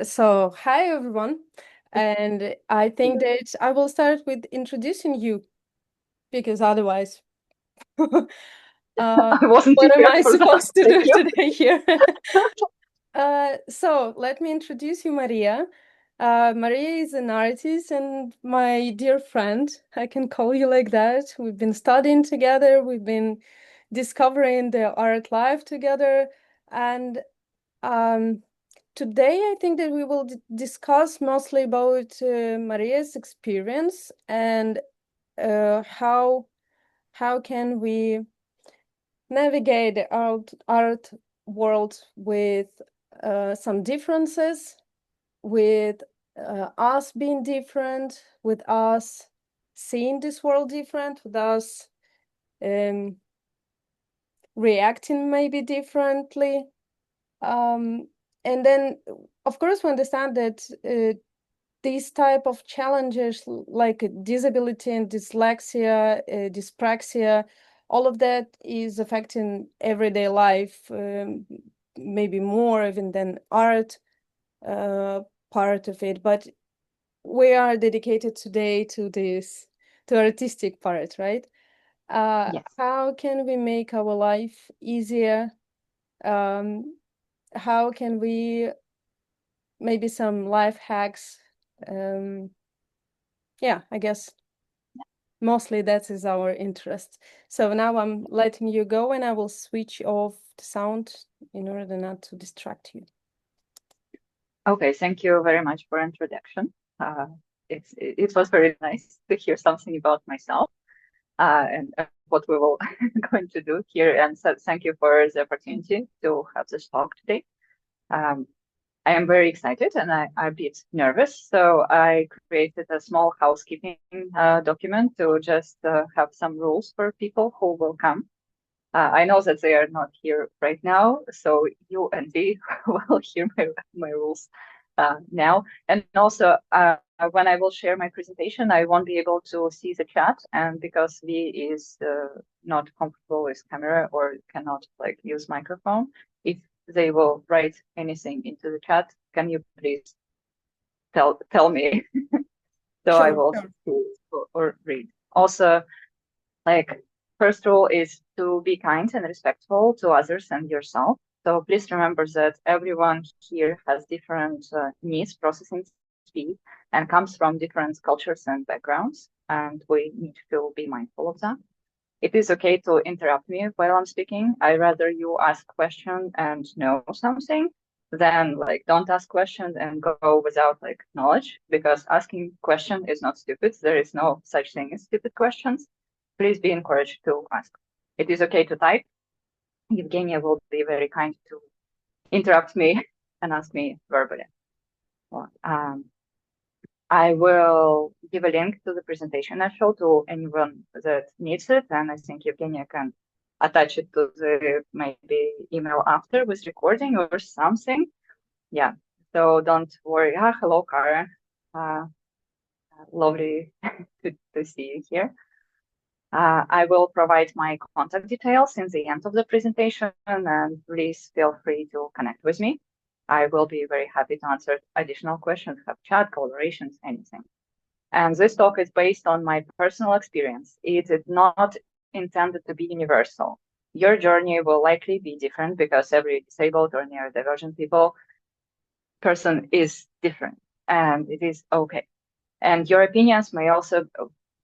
So, hi everyone, and I think that I will start with introducing you because otherwise, what I wasn't am prepared I for that. supposed to Thank do you. today here? So let me introduce you, Maria. Maria is an artist and my dear friend. I can call you like that. We've been studying together. We've been discovering the art life together, and um, today, I think that we will discuss mostly about Maria's experience and how can we navigate the art world with some differences, with us being different, with us seeing this world different, with us um, reacting maybe differently. Um, and then, of course, we understand that these type of challenges like disability and dyslexia, dyspraxia, all of that is affecting everyday life, maybe more even than art uh, part of it. But we are dedicated today to this, to artistic part, right? Yes. How can we make our life easier? Um, how can we maybe some life hacks? Um, yeah, I guess mostly that is our interest. So now I'm letting you go and I will switch off the sound in order not to distract you. Okay, thank you very much for introduction. It was very nice to hear something about myself and what we will going to do here. And so thank you for the opportunity to have this talk today. Um, I am very excited and I'm a bit nervous. So I created a small housekeeping document to just have some rules for people who will come. I know that they are not here right now, so you and they will hear my rules now. And also, when I will share my presentation, I won't be able to see the chat, and because V is not comfortable with camera or cannot like use microphone, if they will write anything into the chat, can you please tell me so I Sure, will sure. see or read. Also, like, first rule is to be kind and respectful to others and yourself. So please remember that everyone here has different needs, processing speed, and comes from different cultures and backgrounds. And we need to be mindful of that. It is okay to interrupt me while I'm speaking. I rather you ask question and know something than like don't ask questions and go without like knowledge, because asking question is not stupid. There is no such thing as stupid questions. Please be encouraged to ask. It is okay to type. Evgenia will be very kind to interrupt me and ask me verbally. Well, I will give a link to the presentation I showed to anyone that needs it, and I think Evgenia can attach it to the maybe email after with recording or something. Yeah, so don't worry. Hello, Kara. Uh, Lovely to see you here. I will provide my contact details in the end of the presentation, and please feel free to connect with me. I will be very happy to answer additional questions, have chat, collaborations, anything. And this talk is based on my personal experience. It is not intended to be universal. Your journey will likely be different because every disabled or neurodivergent person is different, and it is okay. And your opinions may also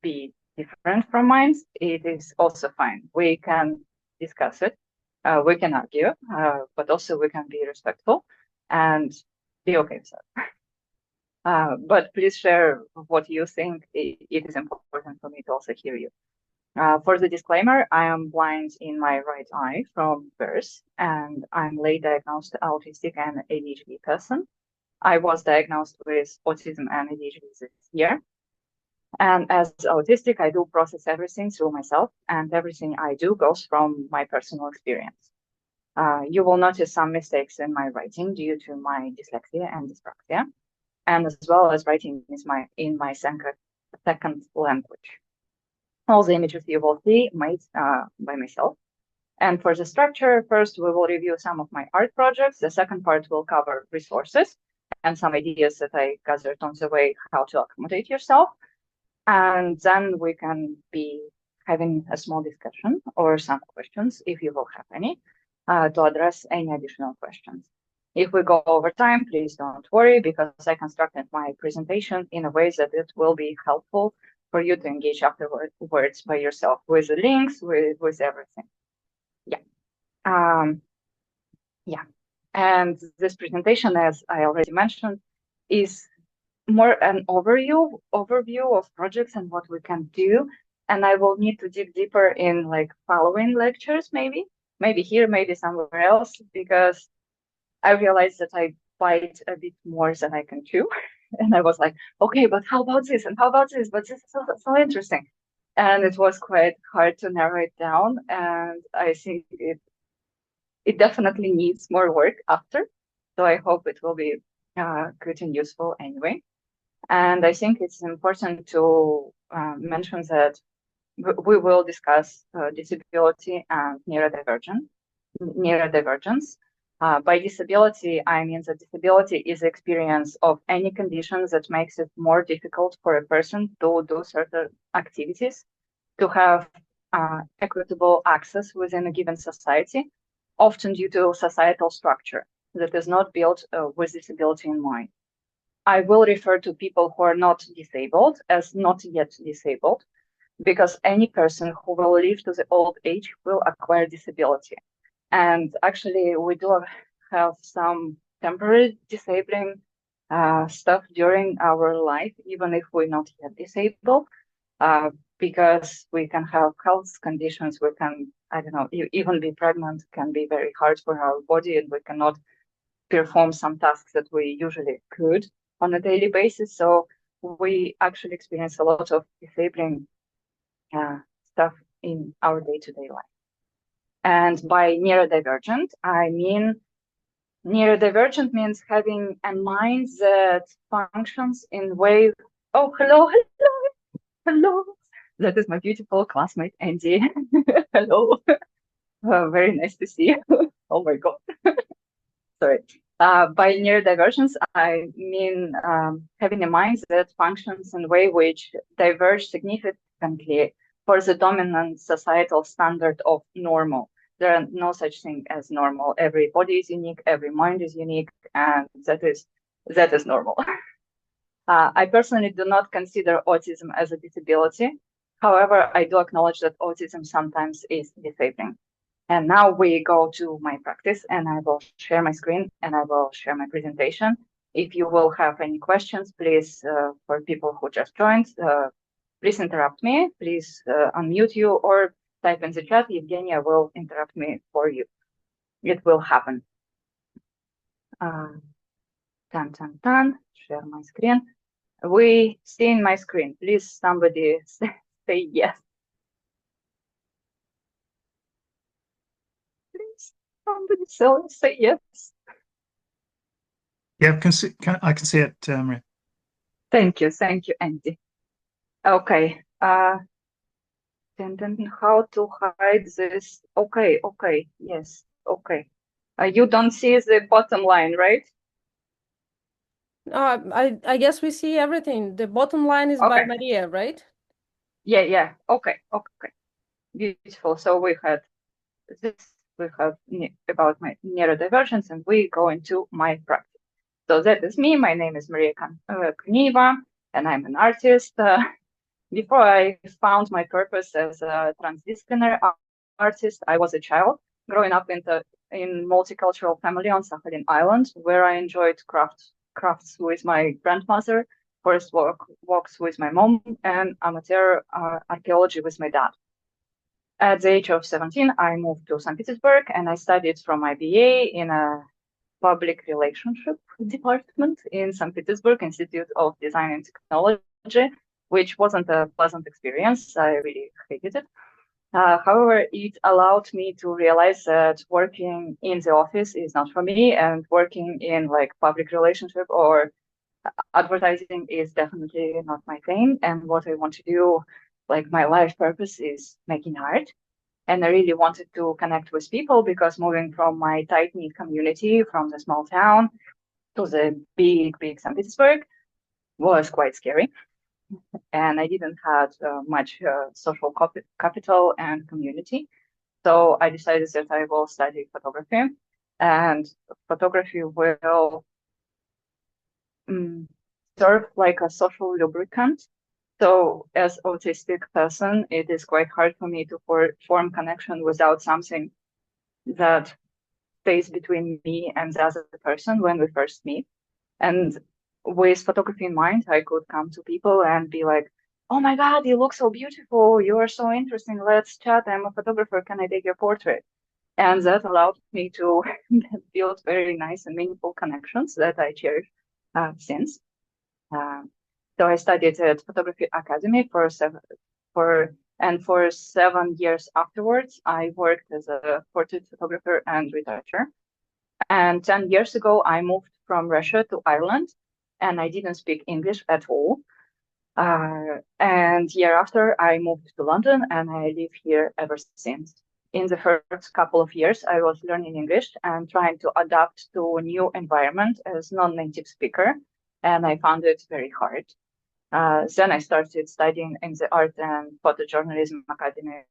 be different from mine. It is also fine. We can discuss it. We can argue, but also we can be respectful and be okay with that. But please share what you think. It is important for me to also hear you. For the disclaimer, I am blind in my right eye from birth, and I'm late diagnosed autistic and ADHD person. I was diagnosed with autism and ADHD this year. And as autistic, I do process everything through myself, and everything I do goes from my personal experience. You will notice some mistakes in my writing due to my dyslexia and dyspraxia, and as well as writing is in my second language. All the images you will see made by myself. And for the structure, first we will review some of my art projects. The second part will cover resources. and some ideas that I gathered on the way how to accommodate yourself. And then we can be having a small discussion or some questions, if you will have any, to address any additional questions. If we go over time, please don't worry, because I constructed my presentation in a way that it will be helpful for you to engage afterwards by yourself with the links, with everything. Yeah. And this presentation, as I already mentioned, is more an overview of projects and what we can do. And I will need to dig deeper in like following lectures, maybe here, maybe somewhere else, because I realized that I bite a bit more than I can chew. And I was like, okay, but how about this? And how about this? But this is so interesting. And it was quite hard to narrow it down. And I think it definitely needs more work after. So I hope it will be good and useful anyway. And I think it's important to mention that we will discuss disability and neurodivergence. By disability, I mean that disability is the experience of any condition that makes it more difficult for a person to do certain activities, to have equitable access within a given society, often due to societal structure that is not built with disability in mind. I will refer to people who are not disabled as not yet disabled, because any person who will live to the old age will acquire disability. And actually, we do have some temporary disabling stuff during our life, even if we're not yet disabled, because we can have health conditions. We can, I don't know, even be pregnant can be very hard for our body, and we cannot perform some tasks that we usually could on a daily basis. So we actually experience a lot of disabling stuff in our day-to-day life. And by neurodivergent, I mean neurodivergent means having a mind that functions in way. Oh, hello. That is my beautiful classmate, Andy. Hello. Very nice to see you. Oh my God. Sorry. By neurodivergence, I mean having a mind that functions in a way which diverges significantly for the dominant societal standard of normal. There are no such thing as normal. Every body is unique, every mind is unique, and that is normal. I personally do not consider autism as a disability. However, I do acknowledge that autism sometimes is disabling. And now we go to my practice, and I will share my screen and I will share my presentation. If you will have any questions, please, for people who just joined, please interrupt me, please unmute you or type in the chat. Evgenia will interrupt me for you. It will happen. Share my screen. We see in my screen. Please, somebody say yes. Please, somebody say yes. Yeah, I can see it, Mariia. Thank you, Andy. Okay. Then how to hide this? Okay. Yes. Okay. You don't see the bottom line, right? I guess we see everything. The bottom line is by Mariia, right? Yeah. Okay. Beautiful. So we have about my neurodivergence, and we go into my practice. So that is me. My name is Mariia Korneeva, and I'm an artist. Before I found my purpose as a transdisciplinary artist, I was a child growing up in multicultural family on Sakhalin Island, where I enjoyed crafts with my grandmother, forest walks with my mom, and amateur archaeology with my dad. At the age of 17, I moved to St. Petersburg, and I studied from my BA in a public relationship department in St. Petersburg Institute of Design and Technology, which wasn't a pleasant experience. I really hated it. However, it allowed me to realize that working in the office is not for me, and working in like public relationship or advertising is definitely not my thing. And what I want to do, like my life purpose, is making art. And I really wanted to connect with people, because moving from my tight-knit community from the small town to the big St. Petersburg was quite scary. And I didn't have much social capital and community. So I decided that I will study photography, and photography will serve like a social lubricant. So as autistic person, it is quite hard for me to form connection without something that stays between me and the other person when we first meet. And with photography in mind, I could come to people and be like, oh my God, you look so beautiful. You are so interesting. Let's chat. I'm a photographer. Can I take your portrait? And that allowed me to build very nice and meaningful connections that I cherish since. So I studied at Photography Academy for 7 years afterwards, I worked as a portrait photographer and retoucher. And 10 years ago, I moved from Russia to Ireland, and I didn't speak English at all. And year after, I moved to London, and I live here ever since. In the first couple of years, I was learning English and trying to adapt to a new environment as non-native speaker, and I found it very hard. Then I started studying in the Art and Photojournalism Academy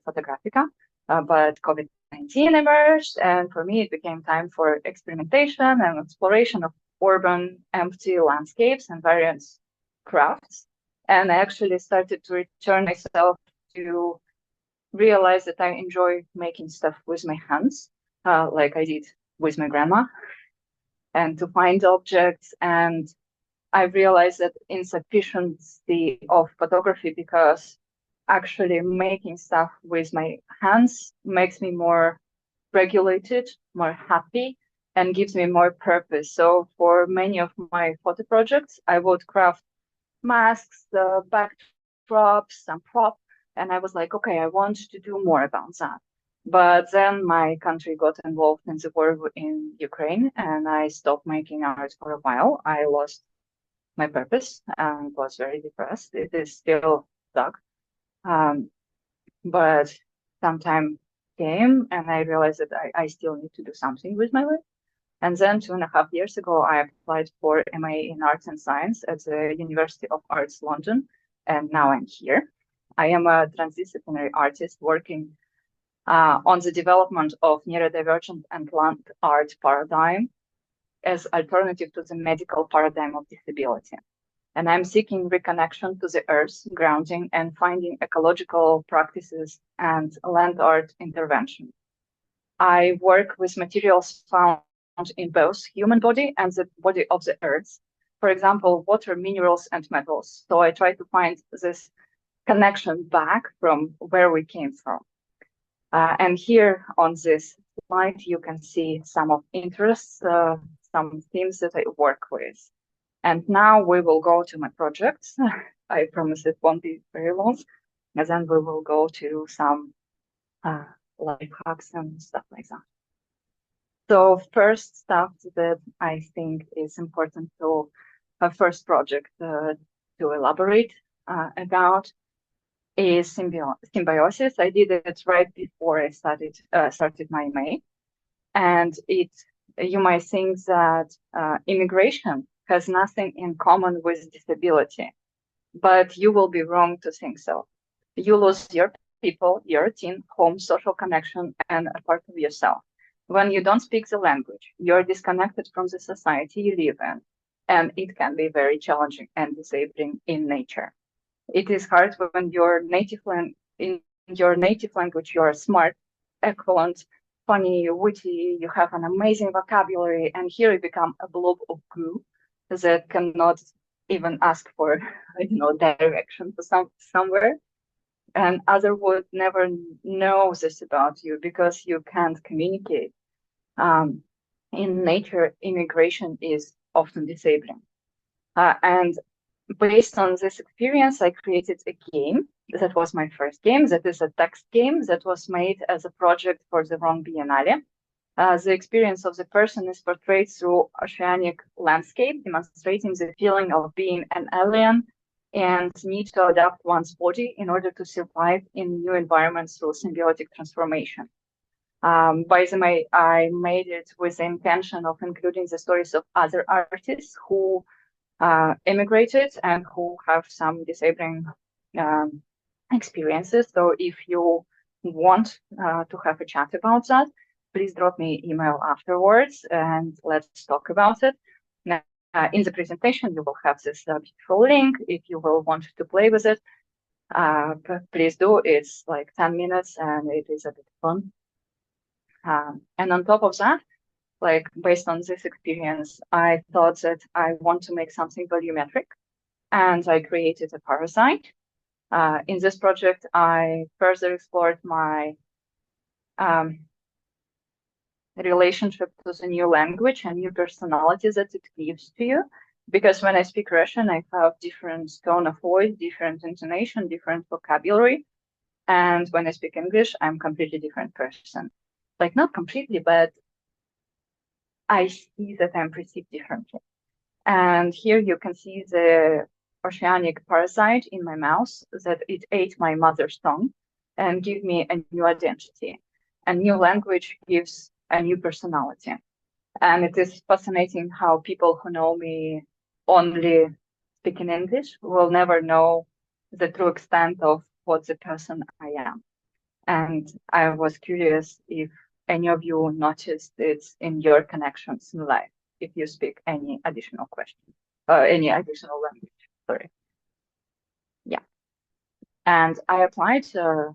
Fotografica, but COVID-19 emerged, and for me it became time for experimentation and exploration of urban empty landscapes and various crafts. And I actually started to return myself to realize that I enjoy making stuff with my hands, like I did with my grandma, and to find objects. And I realized that insufficiency of photography, because actually making stuff with my hands makes me more regulated, more happy, and gives me more purpose. So for many of my photo projects, I would craft masks, backdrops, some prop, and I was like, okay, I want to do more about that. But then my country got involved in the war in Ukraine, and I stopped making art for a while. I lost my purpose and was very depressed. It is still stuck. But some time came and I realized that I still need to do something with my life. And then 2.5 years ago, I applied for MA in Arts and Science at the University of Arts London, and now I'm here. I am a transdisciplinary artist working on the development of neurodivergent and plant art paradigm as alternative to the medical paradigm of disability. And I'm seeking reconnection to the earth, grounding, and finding ecological practices and land art intervention. I work with materials found in both human body and the body of the earth. For example, water, minerals, and metals. So I try to find this connection back from where we came from. And here on this slide, you can see some of interests, some themes that I work with. And now we will go to my projects. I promise it won't be very long. And then we will go to some life hacks and stuff like that. So first stuff that I think is important to a first project to elaborate about is symbiosis. I did it right before I started my MA. And you might think that immigration has nothing in common with disability, but you will be wrong to think so. You lose your people, your team, home, social connection, and a part of yourself. When you don't speak the language, you're disconnected from the society you live in, and it can be very challenging and disabling in nature. It is hard when in your native language, you're smart, eloquent, funny, witty, you have an amazing vocabulary, and here you become a blob of goo that cannot even ask for, direction to somewhere. And others would never know this about you because you can't communicate. In nature, immigration is often disabling. And based on this experience, I created a game. That was my first game. That is a text game that was made as a project for the Rome Biennale. The experience of the person is portrayed through oceanic landscape, demonstrating the feeling of being an alien and need to adapt one's body in order to survive in new environments through symbiotic transformation. By the way, I made it with the intention of including the stories of other artists who immigrated and who have some disabling experiences. So if you want to have a chat about that, please drop me an email afterwards and let's talk about it. Now, in the presentation, you will have this beautiful link if you will want to play with it. Please do. It's like 10 minutes and it is a bit fun. And on top of that, like based on this experience, I thought that I want to make something volumetric, and I created a parasite. In this project, I further explored my relationship to the new language and new personality that it gives to you. Because when I speak Russian, I have different tone of voice, different intonation, different vocabulary. And when I speak English, I'm a completely different person. Like not completely, but I see that I'm perceived differently. And here you can see the oceanic parasite in my mouth that it ate my mother's tongue and give me a new identity. A new language gives a new personality. And it is fascinating how people who know me only speaking English will never know the true extent of what the person I am. And I was curious if any of you noticed it in your connections in life, if you speak any additional question, any additional language, sorry. Yeah. And I applied to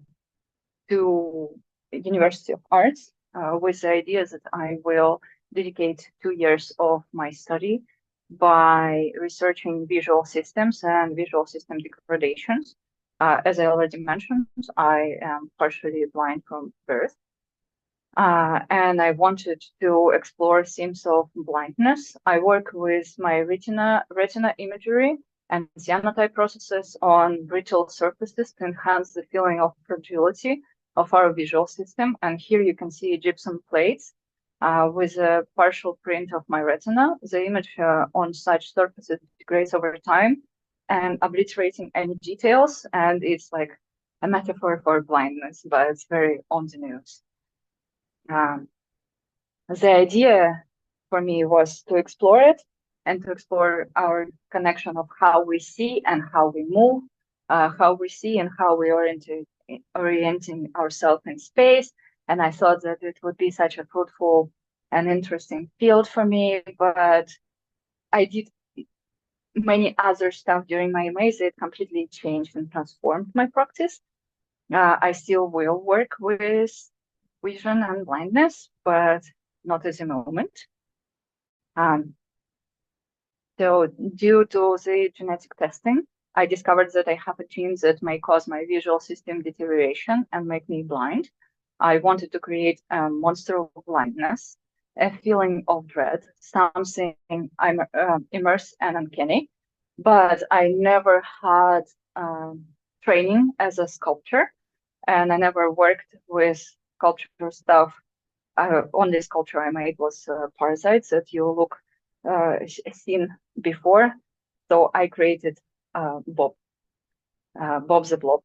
University of Arts with the idea that I will dedicate 2 years of my study by researching visual systems and visual system degradations. As I already mentioned, I am partially blind from birth. And I wanted to explore themes of blindness. I work with my retina imagery and cyanotype processes on brittle surfaces to enhance the feeling of fragility of our visual system. And here you can see gypsum plates with a partial print of my retina. The image on such surfaces degrades over time and obliterating any details. And it's like a metaphor for blindness, but it's very on the news. The idea for me was to explore it and to explore our connection of how we see and how we move, how we see and how we orienting ourselves in space. And I thought that it would be such a fruitful and interesting field for me, but I did many other stuff during my MA that completely changed and transformed my practice. I still will work with vision and blindness, but not at the moment. So due to the genetic testing, I discovered that I have a gene that may cause my visual system deterioration and make me blind. I wanted to create a monster of blindness, a feeling of dread, something I'm immersed and uncanny, but I never had training as a sculptor, and I never worked with sculpture stuff. Only sculpture I made was parasites that you look seen before. So I created Bob the Blob.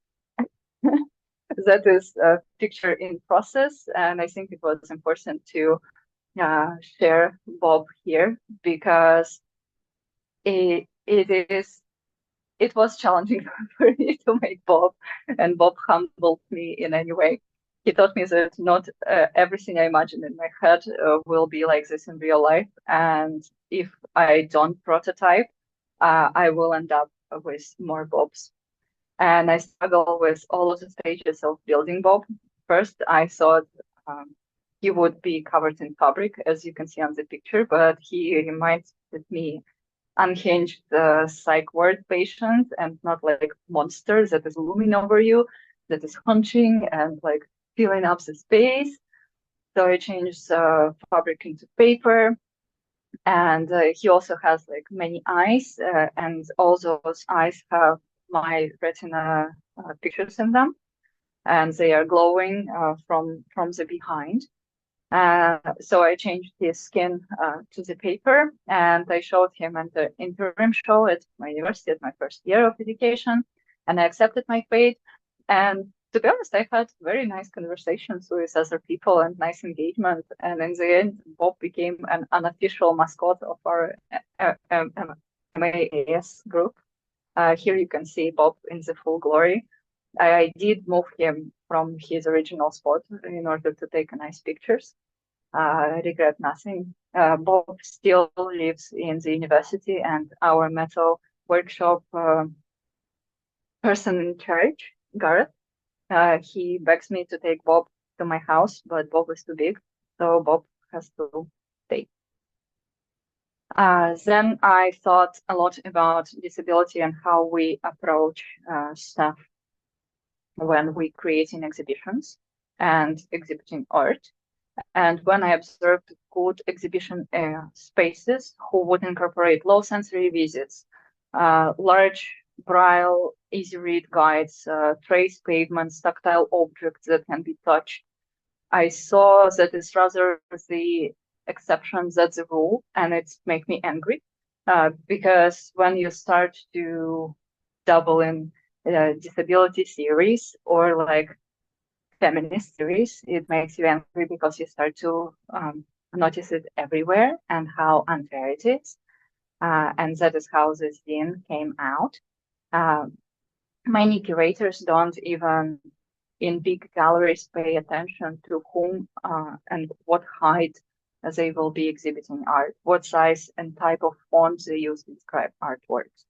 That is a picture in process, and I think it was important to share Bob here because it was challenging for me to make Bob, and Bob humbled me in any way. He taught me that not everything I imagine in my head will be like this in real life. And if I don't prototype, I will end up with more Bobs. And I struggle with all of the stages of building Bob. First, I thought he would be covered in fabric, as you can see on the picture, but he reminds me unhinged psych ward patient and not like monster that is looming over you, that is hunching and like filling up the space. So I changed fabric into paper, and he also has like many eyes, and all those eyes have my retina pictures in them, and they are glowing from the behind. So I changed his skin to the paper, and I showed him at the interim show at my university at my first year of education, and I accepted my fate. And to be honest, I had very nice conversations with other people and nice engagement. And in the end, Bob became an unofficial mascot of our MAS group. Here you can see Bob in the full glory. I did move him from his original spot in order to take nice pictures. I regret nothing. Bob still lives in the university, and our metal workshop person in charge, Gareth, he begs me to take Bob to my house, but Bob is too big, so Bob has to stay. Then I thought a lot about disability and how we approach stuff when we creating exhibitions and exhibiting art. And when I observed good exhibition spaces who would incorporate low sensory visits, large braille, easy read guides, trace pavements, tactile objects that can be touched, I saw that it's rather the exception than the rule, and it's make me angry because when you start to double in disability theories or like feminist theories, it makes you angry because you start to notice it everywhere and how unfair it is. And that is how this zine came out. Many curators don't even in big galleries pay attention to whom and what height they will be exhibiting art, what size and type of font they use to describe artworks.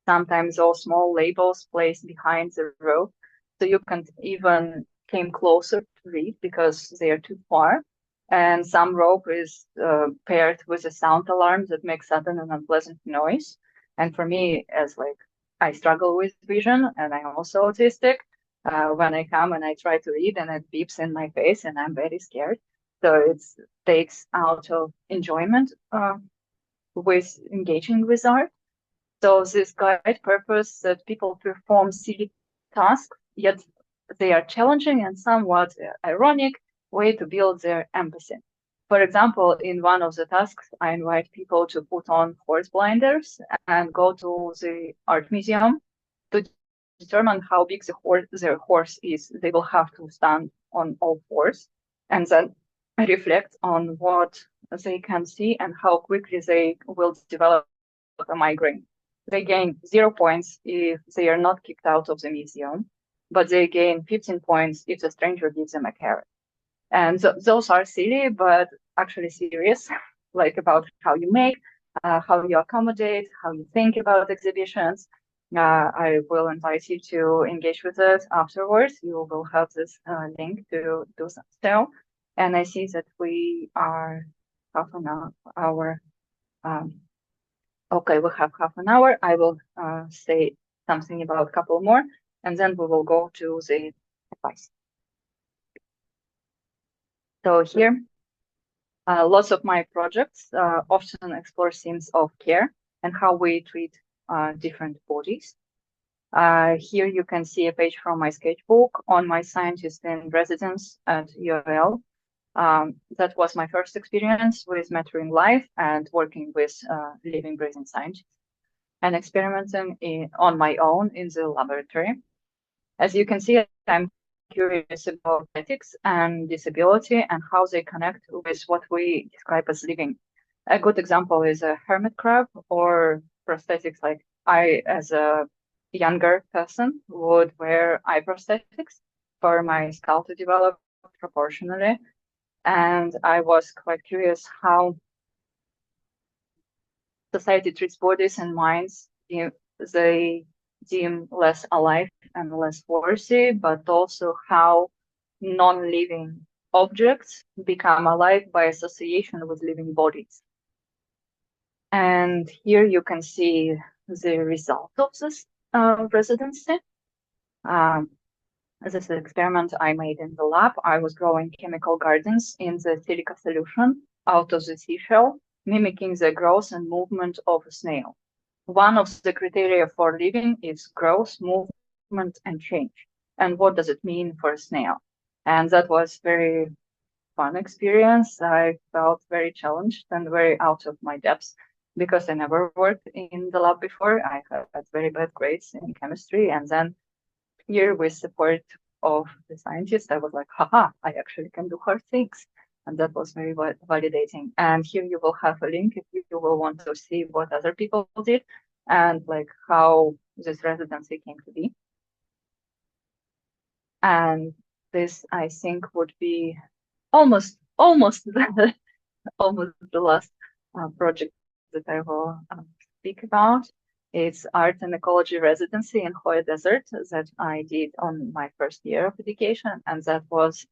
Sometimes those small labels placed behind the row, so you can't even came closer to read because they are too far. And some rope is paired with a sound alarm that makes sudden and unpleasant noise. And for me, as like I struggle with vision and I'm also autistic, when I come and I try to read and it beeps in my face and I'm very scared. So it takes out of enjoyment with engaging with art. So this guide purpose that people perform silly tasks, yet they are challenging and somewhat ironic way to build their empathy. For example, in one of the tasks, I invite people to put on horse blinders and go to the art museum to determine how big their horse is. They will have to stand on all fours and then reflect on what they can see and how quickly they will develop a migraine. They gain 0 points if they are not kicked out of the museum, but they gain 15 points if the stranger gives them a carrot. And those are silly, but actually serious, like about how you make, how you accommodate, how you think about exhibitions. I will invite you to engage with us afterwards. You will have this link to do so. And I see that we are half an hour. Okay, we have half an hour. I will say something about a couple more, and then we will go to the advice. So here, lots of my projects often explore themes of care and how we treat different bodies. Here you can see a page from my sketchbook on my scientist in residence at URL. That was my first experience with mentoring life and working with living, breathing scientists and experimenting on my own in the laboratory. As you can see, I'm curious about ethics and disability and how they connect with what we describe as living. A good example is a hermit crab or prosthetics. Like I, as a younger person, would wear eye prosthetics for my skull to develop proportionally. And I was quite curious how society treats bodies and minds. They deem less alive and less worthy, but also how non-living objects become alive by association with living bodies. And here you can see the result of this residency. This is an experiment I made in the lab. I was growing chemical gardens in the silica solution out of the seashell, mimicking the growth and movement of a snail. One of the criteria for living is growth, movement, and change. And what does it mean for a snail? And that was very fun experience. I felt very challenged and very out of my depths because I never worked in the lab before. I had very bad grades in chemistry, and then here with support of the scientist, I was like, haha, I actually can do hard things. And that was very validating. And here you will have a link if you will want to see what other people did and like how this residency came to be. And this, I think, would be almost the last project that I will speak about. It's art and ecology residency in Hoya Desert that I did on my first year of education, and that was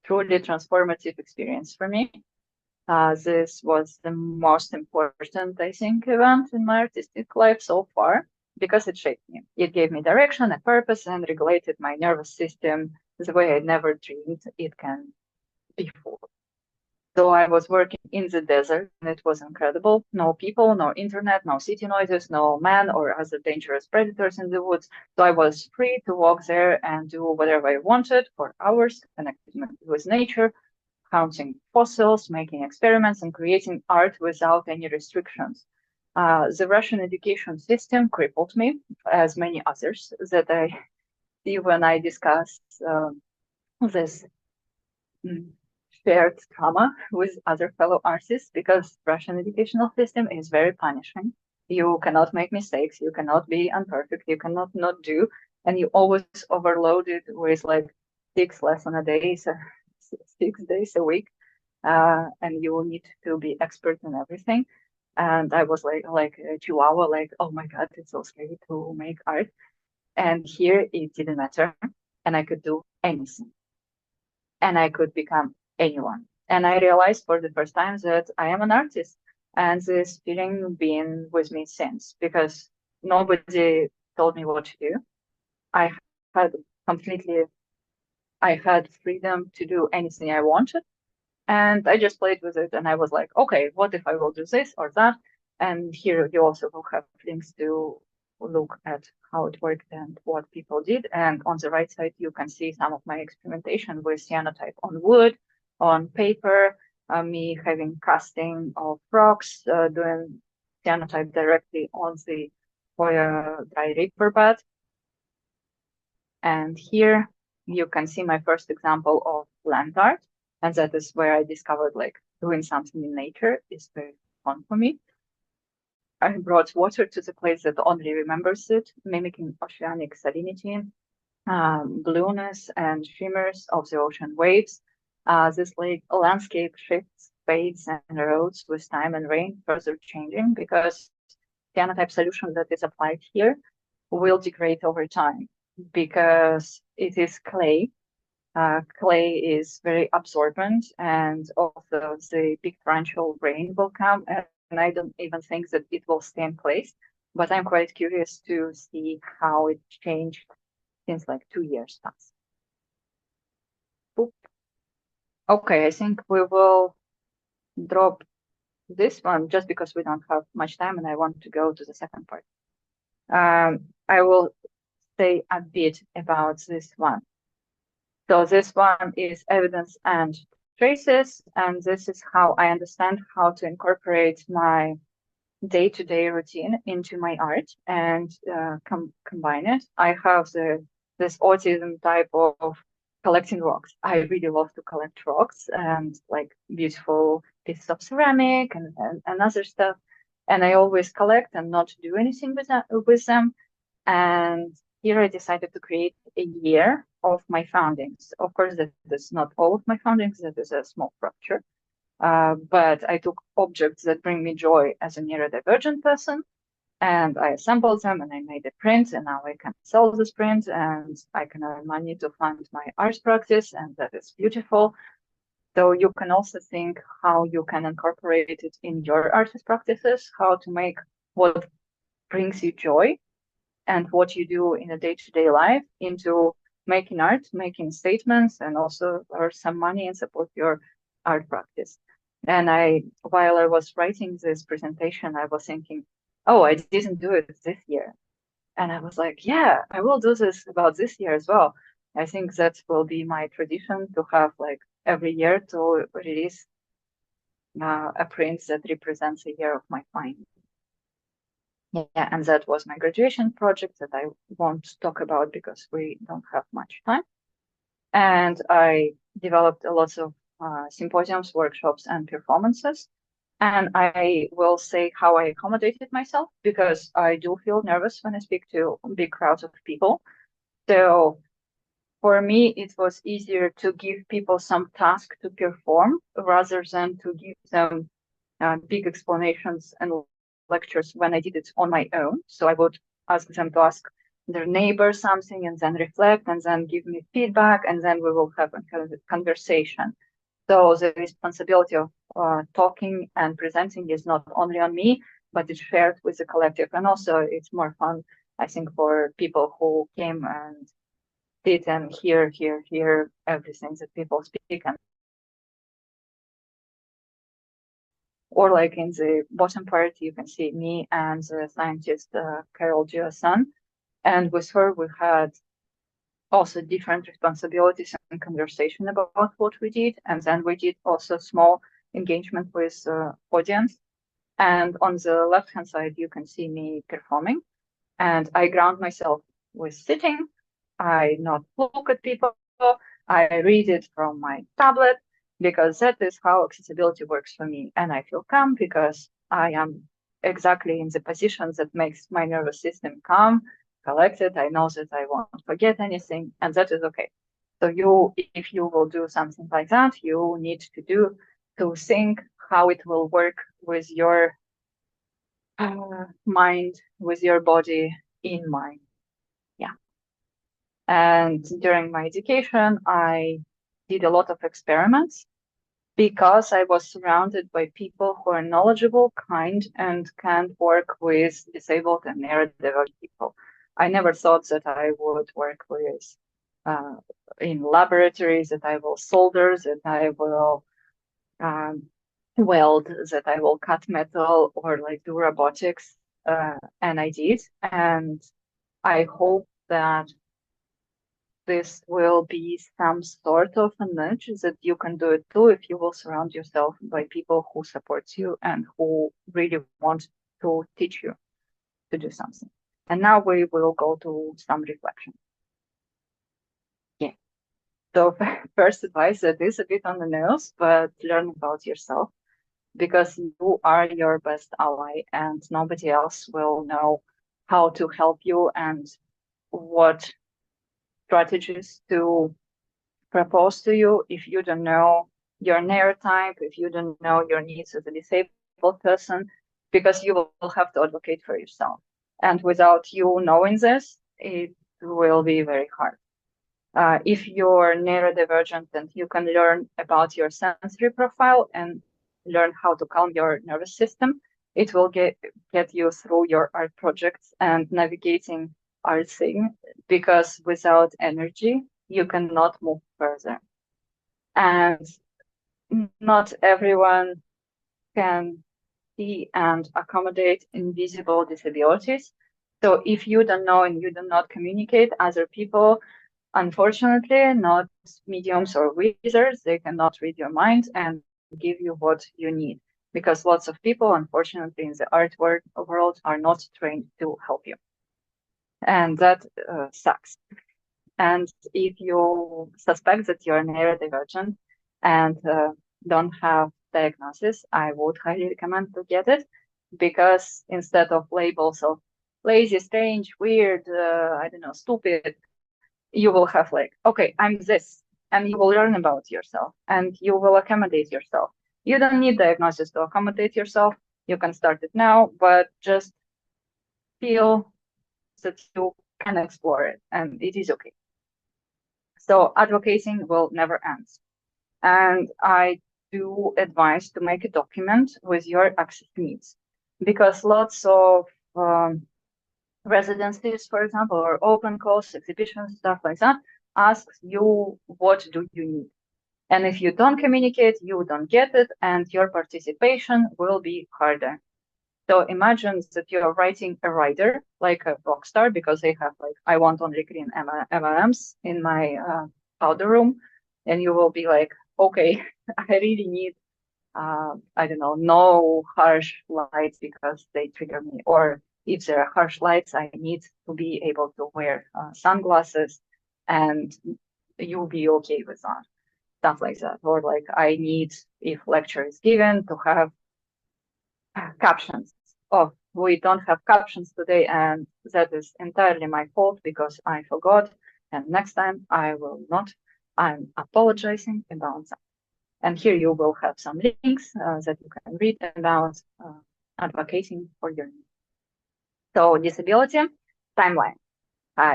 truly transformative experience for me. This was the most important, I think, event in my artistic life so far because it shaped me. It gave me direction, a purpose, and regulated my nervous system the way I never dreamed it can before. So I was working in the desert, and it was incredible. No people, no internet, no city noises, no man or other dangerous predators in the woods. So I was free to walk there and do whatever I wanted for hours, connected with nature, counting fossils, making experiments, and creating art without any restrictions. The Russian education system crippled me, as many others that I see when I discuss this shared trauma with other fellow artists, because Russian educational system is very punishing. You cannot make mistakes, you cannot be imperfect, you cannot not do, and you always overloaded with like 6 lessons a day, so 6 days a week, and you need to be expert in everything. And I was like a chihuahua, like, oh my God, it's so scary to make art. And here it didn't matter, and I could do anything, and I could become anyone. And I realized for the first time that I am an artist, and this feeling been with me since, because nobody told me what to do. I had I had freedom to do anything I wanted, and I just played with it. And I was like, okay, what if I will do this or that? And here you also will have links to look at how it worked and what people did. And on the right side, you can see some of my experimentation with cyanotype on wood, on paper, me having casting of rocks, doing cyanotype directly on the Hoya dry riverbed. And here you can see my first example of land art. And that is where I discovered like doing something in nature is very fun for me. I brought water to the place that only remembers it, mimicking oceanic salinity, blueness and shimmers of the ocean waves. This landscape shifts, fades, and erodes with time and rain, further changing because the cyanotype solution that is applied here will degrade over time because it is clay. Clay is very absorbent, and also the big torrential rain will come, and I don't even think that it will stay in place. But I'm quite curious to see how it changed since like 2 years past. Boop. Okay, I think we will drop this one just because we don't have much time and I want to go to the second part. I will say a bit about this one. So this one is evidence and traces, and this is how I understand how to incorporate my day-to-day routine into my art and combine it. I have this autism type of collecting rocks. I really love to collect rocks and like beautiful pieces of ceramic and other stuff. And I always collect and not do anything with them. And here I decided to create a year of my foundings. Of course, that is not all of my foundings, that is a small fracture. But I took objects that bring me joy as a neurodivergent person, and I assembled them and I made a print, and now I can sell this print and I can earn money to fund my art practice, and that is beautiful. So you can also think how you can incorporate it in your artist practices, how to make what brings you joy and what you do in a day-to-day life into making art, making statements, and also earn some money and support your art practice. And while I was writing this presentation, I was thinking, oh, I didn't do it this year. And I was like, yeah, I will do this about this year as well. I think that will be my tradition to have like every year to release a print that represents a year of my finding. Yeah, and that was my graduation project that I won't talk about because we don't have much time. And I developed a lot of symposiums, workshops, and performances. And I will say how I accommodated myself, because I do feel nervous when I speak to big crowds of people. So for me, it was easier to give people some task to perform rather than to give them big explanations and lectures when I did it on my own. So I would ask them to ask their neighbor something and then reflect and then give me feedback, and then we will have a conversation. So the responsibility of talking and presenting is not only on me, but it's shared with the collective. And also it's more fun, I think, for people who came and did and hear everything that people speak. And or like in the bottom part, you can see me and the scientist Carol Giasan. And with her, we had also different responsibilities and conversation about what we did. And then we did also small engagement with audience. And on the left-hand side, you can see me performing. And I ground myself with sitting. I not look at people. I read it from my tablet, because that is how accessibility works for me. And I feel calm because I am exactly in the position that makes my nervous system calm, collected. I know that I won't forget anything, and that is okay. So if you will do something like that, you need to think how it will work with your mind, with your body in mind. Yeah. And during my education, I did a lot of experiments because I was surrounded by people who are knowledgeable, kind, and can work with disabled and neurodivergent people. I never thought that I would work with in laboratories, that I will solder, that I will weld, that I will cut metal or like do robotics. And I did. And I hope that this will be some sort of a nudge that you can do it too if you will surround yourself by people who support you and who really want to teach you to do something. And now we will go to some reflection. Yeah. So first advice that is a bit on the nose, but learn about yourself, because you are your best ally and nobody else will know how to help you and what strategies to propose to you if you don't know your neurotype, if you don't know your needs as a disabled person, because you will have to advocate for yourself. And without you knowing this, it will be very hard. If you're neurodivergent, then you can learn about your sensory profile and learn how to calm your nervous system. It will get you through your art projects and navigating art thing, because without energy, you cannot move further. And not everyone can see and accommodate invisible disabilities. So if you don't know and you do not communicate, other people, unfortunately, not mediums or wizards, they cannot read your mind and give you what you need. Because lots of people, unfortunately, in the art world are not trained to help you. And that sucks. And if you suspect that you're neurodivergent and don't have diagnosis, I would highly recommend to get it, because instead of labels of lazy, strange, weird, I don't know, stupid, you will have like, okay, I'm this, and you will learn about yourself and you will accommodate yourself. You don't need diagnosis to accommodate yourself. You can start it now, but just feel that you can explore it and it is okay. So advocating will never end. And I do advise to make a document with your access needs, because lots of residencies, for example, or open calls, exhibitions, stuff like that, asks you, what do you need? And if you don't communicate, you don't get it, and your participation will be harder. So imagine that you are writing a rider, like a rock star, because they have like, I want only green M&Ms in my powder room. And you will be like, okay, I really need, I don't know, no harsh lights because they trigger me. Or if there are harsh lights, I need to be able to wear sunglasses. And you'll be okay with that, stuff like that. Or like, I need, if lecture is given, to have captions. Oh, we don't have captions today, and that is entirely my fault because I forgot. And next time I will not. I'm apologizing about that. And here you will have some links that you can read about advocating for your needs. So disability timeline.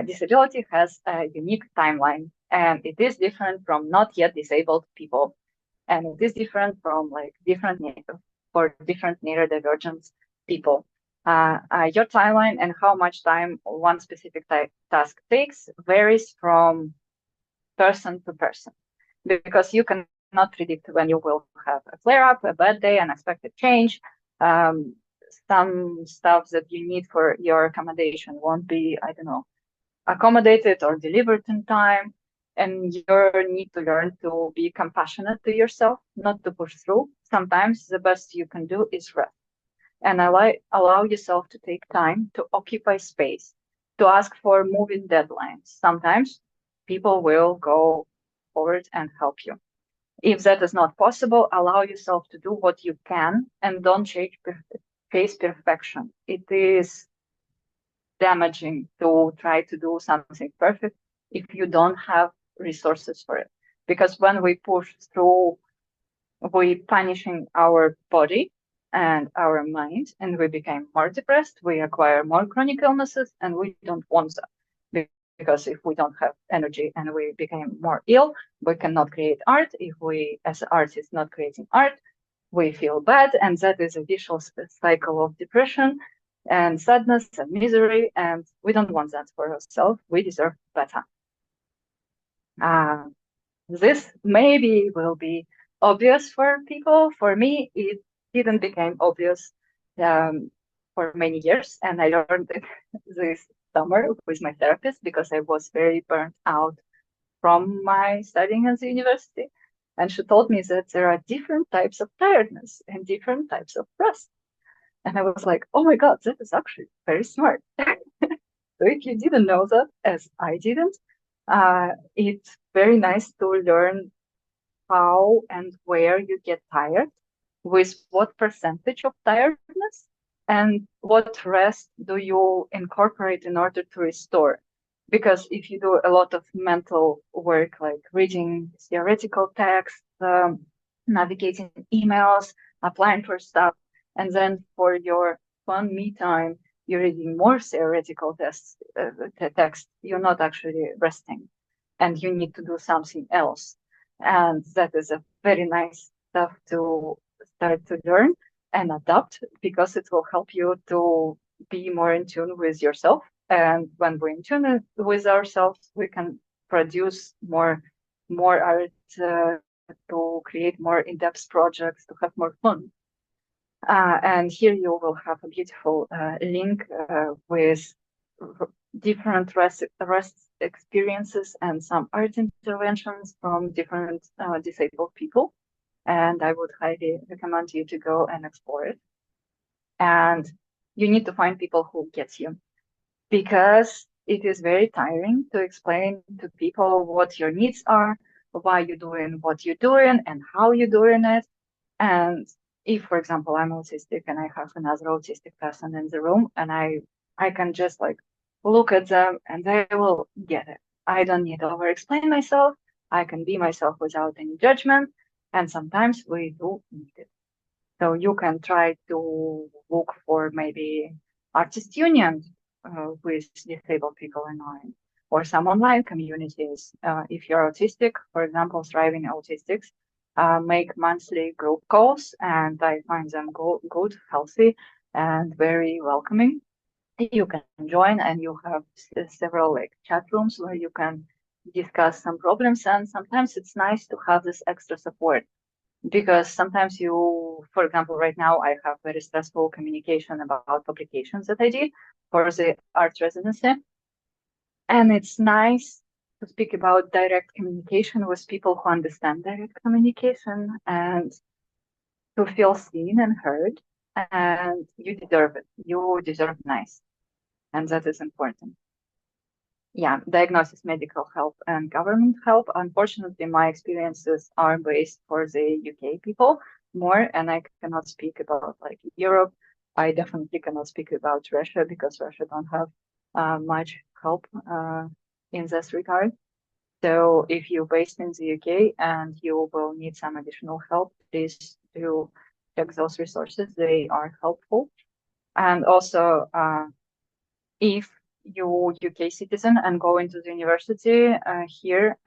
Disability has a unique timeline, and it is different from not yet disabled people. And it is different from like different neurodivergence people. Your timeline and how much time one specific task takes varies from person to person, because you cannot predict when you will have a flare-up, a bad day, unexpected change. Some stuff that you need for your accommodation won't be, I don't know, accommodated or delivered in time. And you need to learn to be compassionate to yourself, not to push through. Sometimes the best you can do is rest and allow yourself to take time to occupy space, to ask for moving deadlines. Sometimes people will go forward and help you. If that is not possible, allow yourself to do what you can and don't chase perfection. It is damaging to try to do something perfect if you don't have resources for it. Because when we push through, we punishing our body and our mind, and we become more depressed, we acquire more chronic illnesses, and we don't want that. Because if we don't have energy and we become more ill, we cannot create art. If we, as artists, not creating art, we feel bad, and that is a vicious cycle of depression and sadness and misery, and we don't want that for ourselves. We deserve better. This maybe will be obvious for people. For me, it didn't become obvious for many years, and I learned it this summer with my therapist because I was very burnt out from my studying at the university. And she told me that there are different types of tiredness and different types of rest. And I was like, oh my God, that is actually very smart. So if you didn't know that, as I didn't, it's very nice to learn how and where you get tired, with what percentage of tiredness, and what rest do you incorporate in order to restore. Because if you do a lot of mental work, like reading theoretical text, navigating emails, applying for stuff, and then for your fun me time, you're reading more theoretical text, you're not actually resting, and you need to do something else. And that is a very nice stuff to start to learn and adapt, because it will help you to be more in tune with yourself. And when we're in tune with ourselves, we can produce more art, to create more in-depth projects, to have more fun. And here you will have a beautiful link with different rest experiences and some art interventions from different disabled people. And I would highly recommend you to go and explore it. And you need to find people who get you, because it is very tiring to explain to people what your needs are, why you're doing what you're doing, and how you're doing it. And if, for example, I'm autistic and I have another autistic person in the room, and I can just like look at them and they will get it. I don't need to over-explain myself. I can be myself without any judgment. And sometimes we do need it. So you can try to look for maybe artist unions with disabled people online, or some online communities. If you're autistic, for example, Thriving Autistics make monthly group calls, and I find them good, healthy, and very welcoming. You can join, and you have several like chat rooms where you can discuss some problems. And sometimes it's nice to have this extra support, because sometimes you, for example, right now I have very stressful communication about publications that I did for the art residency. And it's nice to speak about direct communication with people who understand direct communication, and to feel seen and heard. And you deserve it. You deserve nice. And that is important. yeah, diagnosis, medical help, and government help. Unfortunately, my experiences are based for the UK people more, and I cannot speak about like Europe. I definitely cannot speak about Russia because Russia don't have much help in this regard. So if you're based in the UK and you will need some additional help, please do check those resources. They are helpful. And also, if you're UK citizen and go into the university here,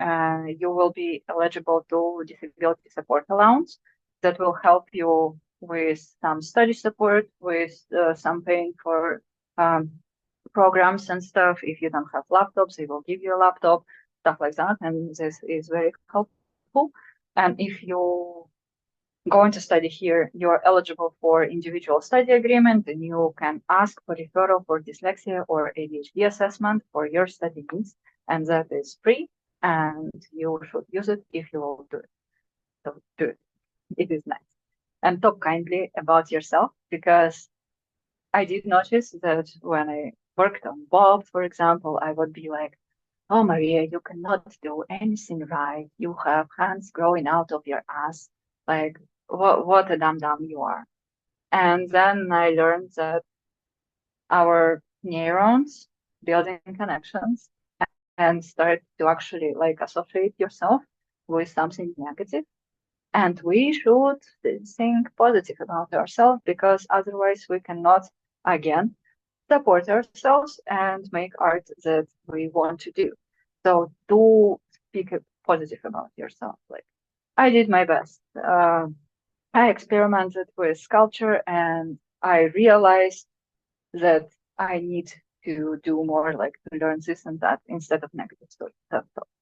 you will be eligible to disability support allowance that will help you with some study support, with some paying for programs and stuff. If you don't have laptops, they will give you a laptop, stuff like that. And this is very helpful. And if you going to study here, you're eligible for individual study agreement, and you can ask for referral for dyslexia or ADHD assessment for your study needs, and that is free, and you should use it if you will do it. So do it. It is nice. And talk kindly about yourself, because I did notice that when I worked on Bob, for example, I would be like, "Oh, Maria, you cannot do anything right. You have hands growing out of your ass. Like, what a dumb you are." And then I learned that our neurons building connections and start to actually like associate yourself with something negative. And we should think positive about ourselves, because otherwise we cannot, again, support ourselves and make art that we want to do. So do speak positive about yourself. Like, I did my best. I experimented with sculpture, and I realized that I need to do more, like to learn this and that instead of negative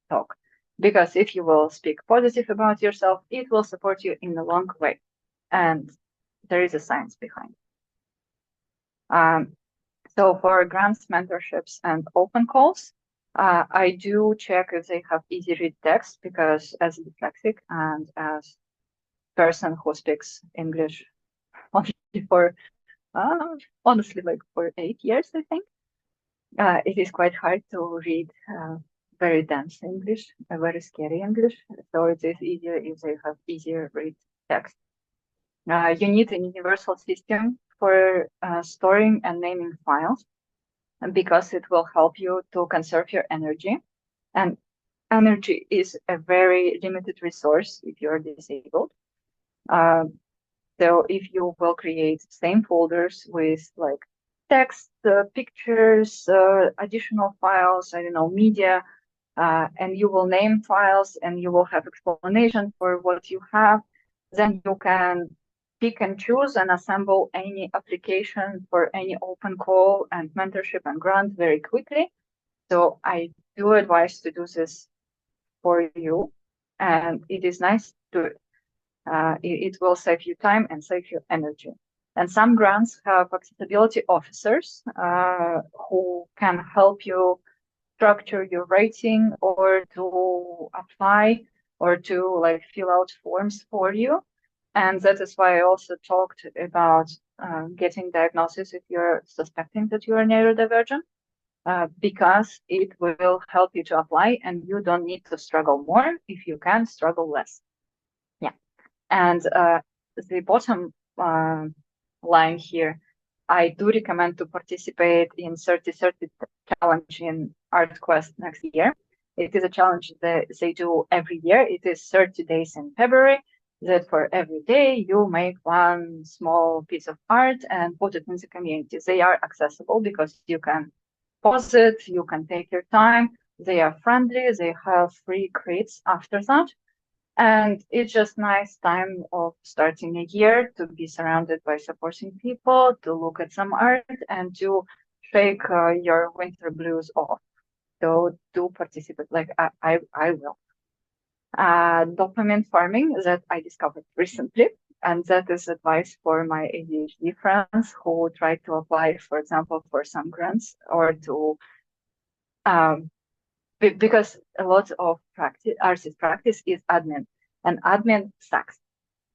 talk. Because if you will speak positive about yourself, it will support you in a long way. And there is a science behind it. So for grants, mentorships, and open calls, I do check if they have easy read text, because as a dyslexic and as person who speaks English only for honestly like for 8 years, I think, it is quite hard to read very dense English, very scary English. So it is easier if they have easier read text. You need a universal system for storing and naming files, because it will help you to conserve your energy. And energy is a very limited resource if you're disabled. So if you will create same folders with like text, pictures, additional files, I don't know, media, and you will name files and you will have explanation for what you have, then you can pick and choose and assemble any application for any open call and mentorship and grant very quickly. So I do advise to do this for you, and it is nice to it will save you time and save you energy. And some grants have accessibility officers who can help you structure your writing, or to apply, or to like fill out forms for you. And that is why I also talked about getting diagnosis if you're suspecting that you are neurodivergent, because it will help you to apply, and you don't need to struggle more if you can struggle less. Yeah. And the bottom line here, I do recommend to participate in 30/30 challenge in ArtQuest next year. It is a challenge that they do every year. It is 30 days in February, that for every day you make one small piece of art and put it in the community. They are accessible because you can pause it, you can take your time. They are friendly, they have free credits after that. And it's just nice time of starting a year to be surrounded by supporting people, to look at some art, and to shake your winter blues off. So do participate, like I will. Dopamine farming that I discovered recently, and that is advice for my ADHD friends who try to apply, for example, for some grants, or to because a lot of artist practice is admin, and admin sucks.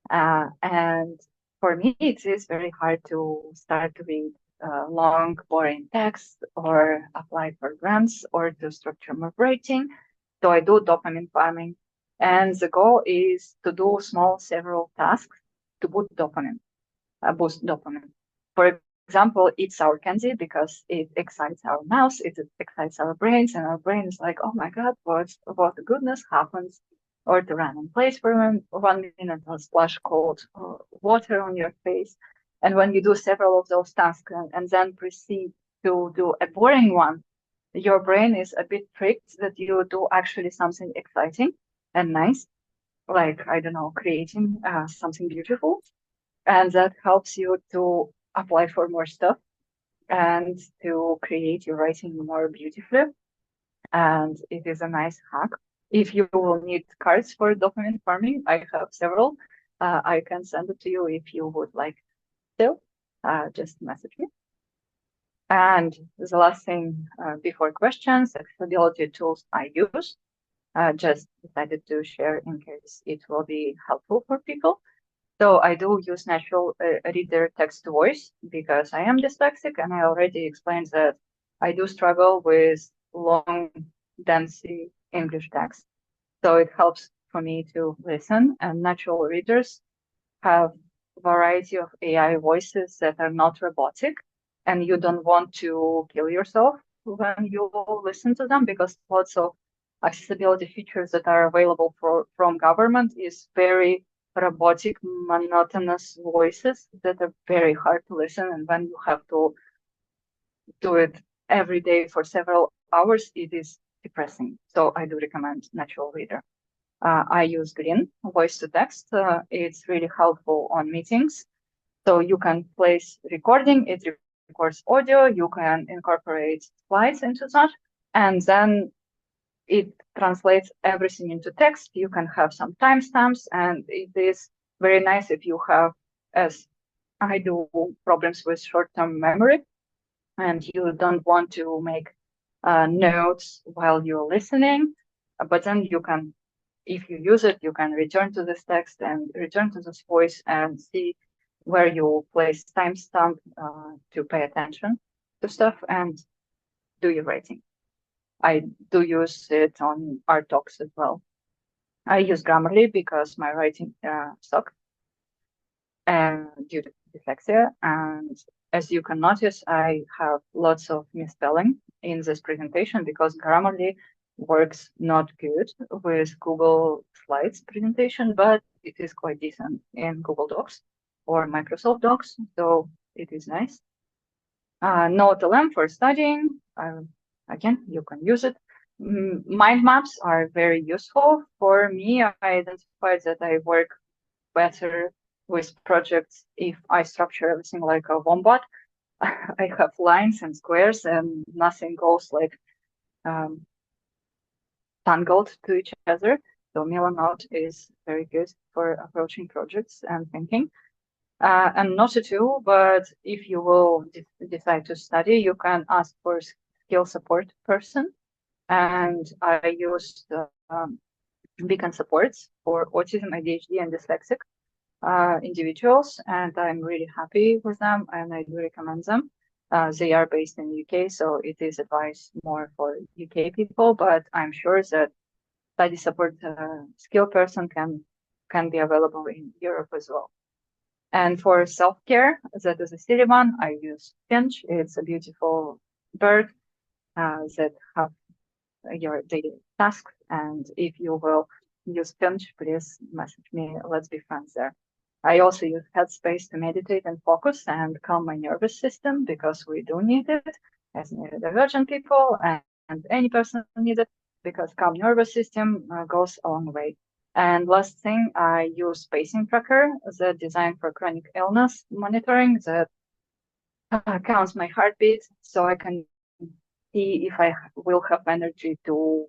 And for me, it is very hard to start to read long, boring text or apply for grants or to structure my writing. So I do dopamine farming. And the goal is to do several tasks to boost dopamine. For example, it's our candy because it excites our mouth, it excites our brains, and our brain is like, oh my God, what goodness happens? Or to run in place for 1 minute or splash cold water on your face. And when you do several of those tasks and then proceed to do a boring one, your brain is a bit tricked that you do actually something exciting and nice, like, I don't know, creating something beautiful. And that helps you to apply for more stuff and to create your writing more beautifully. And it is a nice hack. If you will need cards for dopamine farming, I have several. I can send it to you if you would like to. Just message me. And the last thing before questions, accessibility tools I use. Just decided to share in case it will be helpful for people. So I do use natural reader text to voice because I am dyslexic, and I already explained that I do struggle with long, dense English text. So it helps for me to listen, and natural readers have a variety of AI voices that are not robotic, and you don't want to kill yourself when you listen to them because lots of accessibility features that are available from government is very robotic, monotonous voices that are very hard to listen. And when you have to do it every day for several hours, it is depressing. So I do recommend natural reader. I use Green voice to text. It's really helpful on meetings. So you can place recording, it records audio, you can incorporate slides into that, and then it translates everything into text. You can have some timestamps, and it is very nice if you have, as I do, problems with short-term memory, and you don't want to make notes while you're listening, but then you can, if you use it, you can return to this text and return to this voice and see where you place timestamp to pay attention to stuff and do your writing. I do use it on art talks as well. I use Grammarly because my writing sucks due to dyslexia. And as you can notice, I have lots of misspelling in this presentation because Grammarly works not good with Google Slides presentation, but it is quite decent in Google Docs or Microsoft Docs, so it is nice. NoteLM for studying, again, you can use it. Mind maps are very useful. For me, I identified that I work better with projects if I structure everything like a wombat. I have lines and squares and nothing goes like tangled to each other. So Milanote is very good for approaching projects and thinking. And not a tool, but if you will decide to study, you can ask for a skill support person. And I used beacon supports for autism, AuDHD, and dyslexic individuals, and I'm really happy with them, and I do recommend them. They are based in UK, so it is advised more for UK people, but I'm sure that study support skill person can be available in Europe as well. And for self-care, that is a silly one, I use Finch. It's a beautiful bird that have your daily tasks. And if you will use Finch, please message me. Let's be friends there. I also use Headspace to meditate and focus and calm my nervous system because we do need it as neurodivergent people, and any person needs it because calm nervous system goes a long way. And last thing, I use pacing tracker that designed for chronic illness monitoring that counts my heartbeat so I can see if I will have energy to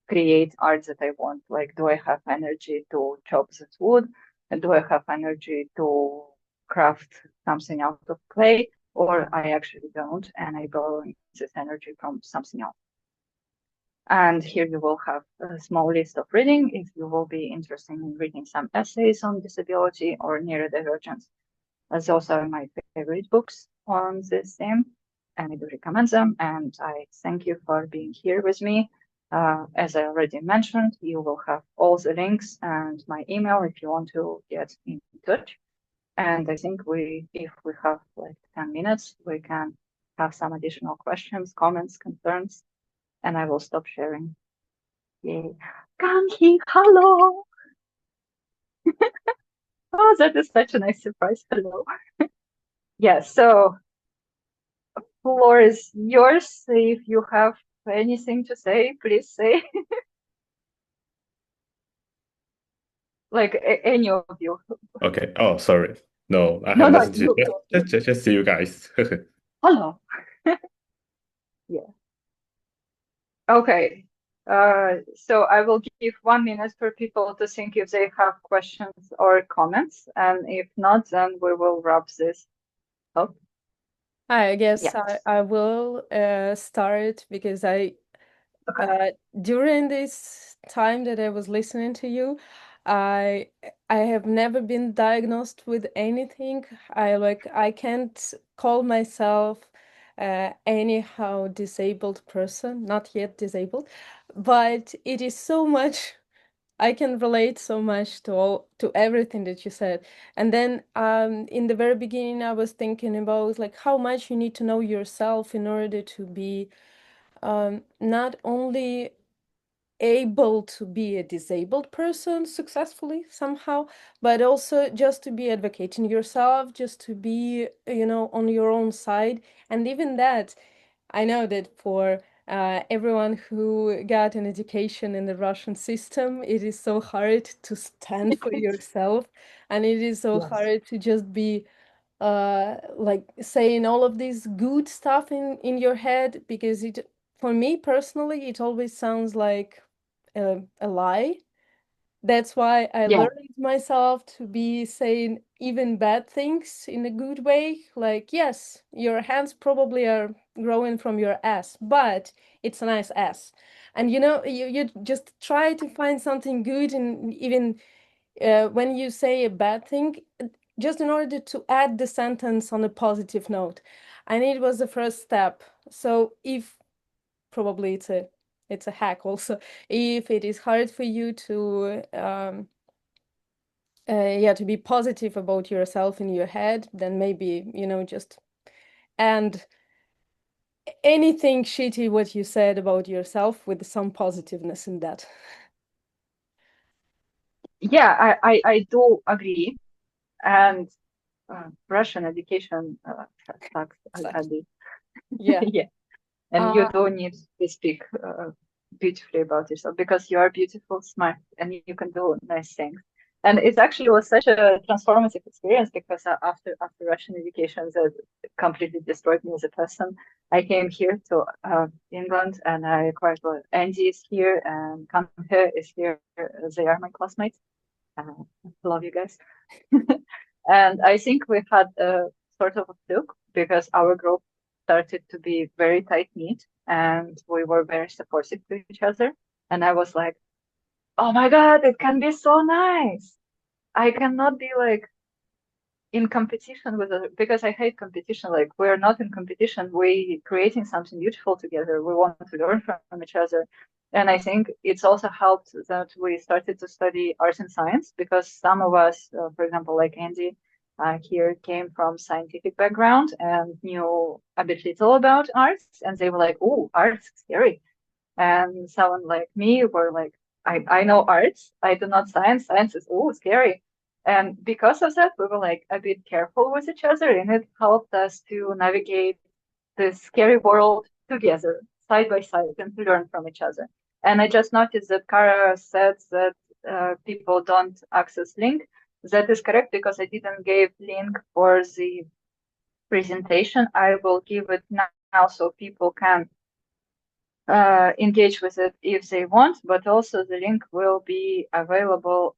create art that I want. Like, do I have energy to chop this wood? And do I have energy to craft something out of clay? Or I actually don't, and I borrow this energy from something else. And here you will have a small list of reading if you will be interested in reading some essays on disability or neurodivergence. Those are my favorite books on this theme, and I do recommend them. And I thank you for being here with me. As I already mentioned, you will have all the links and my email if you want to get in touch. And I think if we have like 10 minutes, we can have some additional questions, comments, concerns, and I will stop sharing. Yay. Kanki, hello. Oh, that is such a nice surprise. Hello. Yeah, so floor is yours. If you have anything to say, please say. Like any of you. Okay. Oh, sorry. No, I No, have no, nothing to just see you guys. hello. Yeah. Okay. So I will give 1 minute for people to think if they have questions or comments, and if not, then we will wrap this up. I guess Yeah. I will start because during this time that I was listening to you, I have never been diagnosed with anything. I can't call myself anyhow disabled person, not yet disabled, but it is so much. I can relate so much to everything that you said. And then in the very beginning, I was thinking about like how much you need to know yourself in order to be not only able to be a disabled person successfully somehow, but also just to be advocating yourself, just to be, on your own side. And even that, I know that for everyone who got an education in the Russian system, it is so hard to stand for yourself, and it is so Yes. hard to just be like saying all of this good stuff in your head, because for me personally, it always sounds like a lie. That's why I Yeah. learned myself to be saying even bad things in a good way. Like, yes, your hands probably are growing from your ass, but it's a nice ass. And you just try to find something good, and even when you say a bad thing, just in order to add the sentence on a positive note. And it was the first step. So if probably it's a hack also, if it is hard for you to to be positive about yourself in your head, then maybe just and anything shitty what you said about yourself with some positiveness in that. Yeah, I do agree. And Russian education sucks a bit. Yeah. Yeah. And you do need to speak beautifully about yourself because you are beautiful, smart, and you can do nice things. And it actually was such a transformative experience because after Russian education that completely destroyed me as a person, I came here to England and I acquired Andy is here and Kanhe is here. They are my classmates. Love you guys. And I think we had a sort of a fluke because our group started to be very tight knit and we were very supportive to each other. And I was like, oh my God, it can be so nice. I cannot be like in competition with other, because I hate competition. Like we're not in competition. We creating something beautiful together. We want to learn from each other. And I think it's also helped that we started to study art and science because some of us, for example, like Andy, here came from scientific background and knew a bit little about arts. And they were like, oh, art's scary. And someone like me were like, I know arts, I do not science. Science is scary. And because of that, we were like a bit careful with each other, and it helped us to navigate this scary world together, side by side, and to learn from each other. And I just noticed that Kara said that people don't access link. That is correct because I didn't give link for the presentation. I will give it now so people can engage with it if they want, but also the link will be available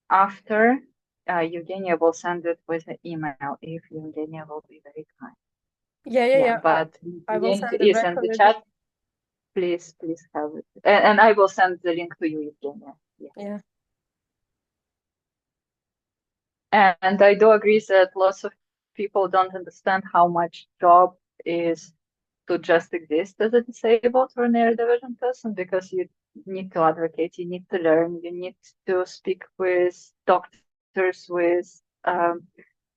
after Eugenia will send it with an email if Eugenia will be very kind. Yeah. But I will link send the is in the chat. Please have it. And I will send the link to you, Eugenia. Yeah. And I do agree that lots of people don't understand how much job is to just exist as a disabled or neurodivergent person, because you need to advocate, you need to learn, you need to speak with doctors, with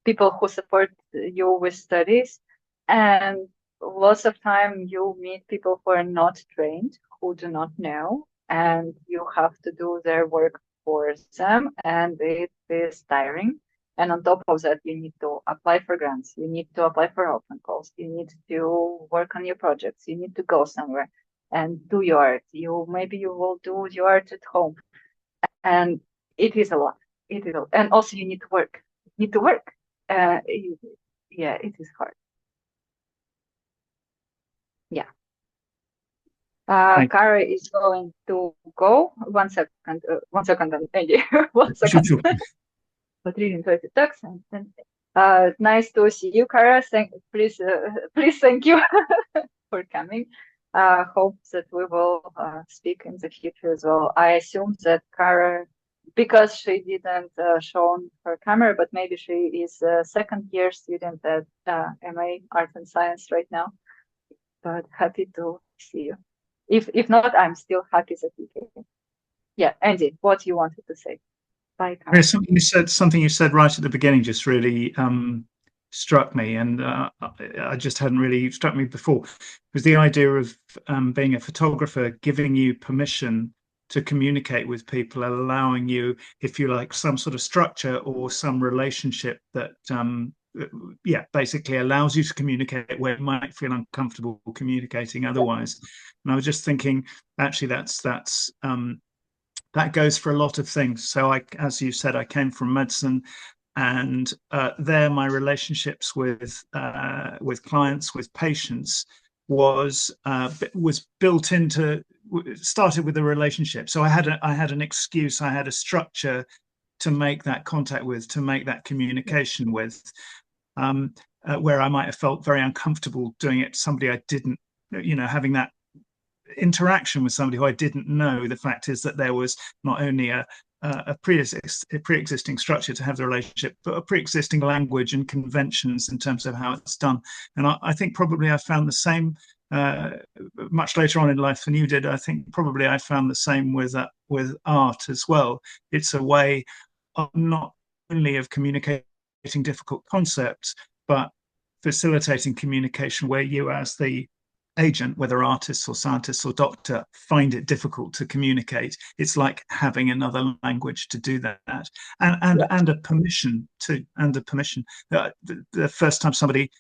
people who support you with studies. And lots of time you meet people who are not trained, who do not know, and you have to do their work for them, and it is tiring. And on top of that, you need to apply for grants, you need to apply for open calls, you need to work on your projects, you need to go somewhere and do your art. Maybe you will do your art at home. And it is a lot. It is and also you need to work. You need to work. Yeah, it is hard. Yeah. Kara is going to go. 1 second. 1 second, Andy. 1 second. Sure. Nice to see you, Kara. Please, thank you for coming. Hope that we will speak in the future as well. I assume that Kara, because she didn't show her camera, but maybe she is a second-year student at MA Art and Science right now. But happy to see you. If not, I'm still happy that you came. Yeah, Andy, what you wanted to say? Bye, Kara. Something you said right at the beginning just really struck me, and I just hadn't really struck me before. It was the idea of being a photographer, giving you permission to communicate with people, allowing you, if you like, some sort of structure or some relationship that basically allows you to communicate where you might feel uncomfortable communicating otherwise. And I was just thinking, actually, that goes for a lot of things. So as you said, I came from medicine, and there my relationships with clients, with patients, was built into, started with a relationship. So I had an excuse, I had a structure to make that contact with, to make that communication with, where I might have felt very uncomfortable doing it to somebody I didn't, having that interaction with somebody who I didn't know. The fact is that there was not only a pre-existing structure to have the relationship, but a pre-existing language and conventions in terms of how it's done. And I think probably I found the same much later on in life than you did. I think probably I found the same with art as well. It's a way of not only of communicating difficult concepts, but facilitating communication where you, as the agent, whether artists or scientists or doctor, find it difficult to communicate. It's like having another language to do that, and a permission to, the first time somebody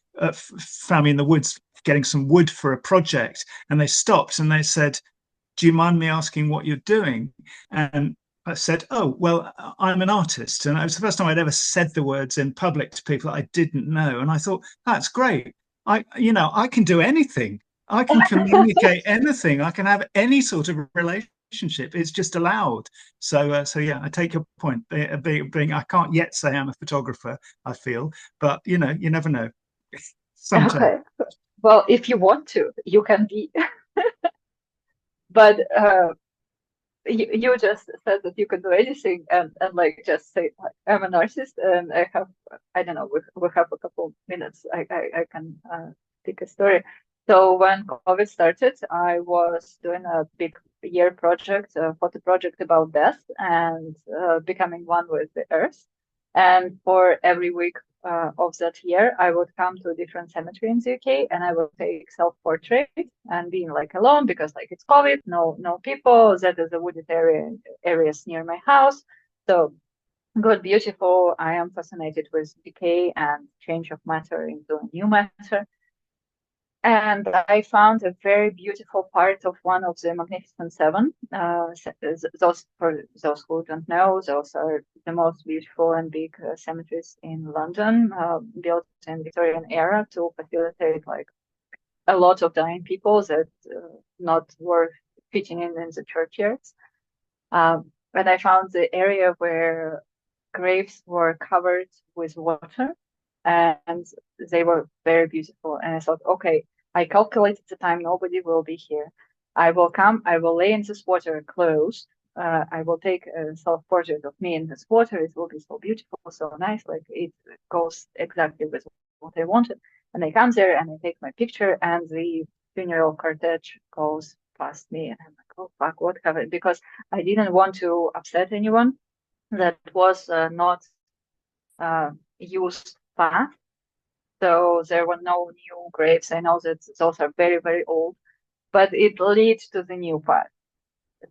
found me in the woods getting some wood for a project, and they stopped and they said, "Do you mind me asking what you're doing?" And I said, "Oh, well, I'm an artist." And it was the first time I'd ever said the words in public to people that I didn't know. And I thought, that's great. I can do anything. I can communicate anything. I can have any sort of relationship. It's just allowed. So yeah, I take your point. Being, I can't yet say I'm a photographer, I feel, but you never know. Sometimes. Okay. Well, if you want to, you can be. But you just said that you can do anything, and like just say, like, I'm an artist, and I don't know, we have a couple minutes. I can pick a story. So when COVID started, I was doing a big year project, a photo project about death and becoming one with the earth. And for every week of that year, I would come to a different cemetery in the UK, and I would take self-portrait and being like alone, because like it's COVID, no people. That is a wooded areas near my house. So good, beautiful. I am fascinated with decay and change of matter into new matter. And I found a very beautiful part of one of the Magnificent Seven. Those, for those who don't know, those are the most beautiful and big cemeteries in London, built in Victorian era to facilitate like a lot of dying people that not worth fitting in the churchyards. But I found the area where graves were covered with water, and they were very beautiful. And I thought, okay, I calculated the time, nobody will be here. I will come, I will lay in this water closed. I will take a self-portrait of me in this water. It will be so beautiful, so nice. Like it goes exactly with what I wanted. And I come there and I take my picture, and the funeral carriage goes past me, and I'm like, oh fuck, what happened? Because I didn't want to upset anyone. That was not used path. So there were no new graves. I know that those are very, very old, but it leads to the new path.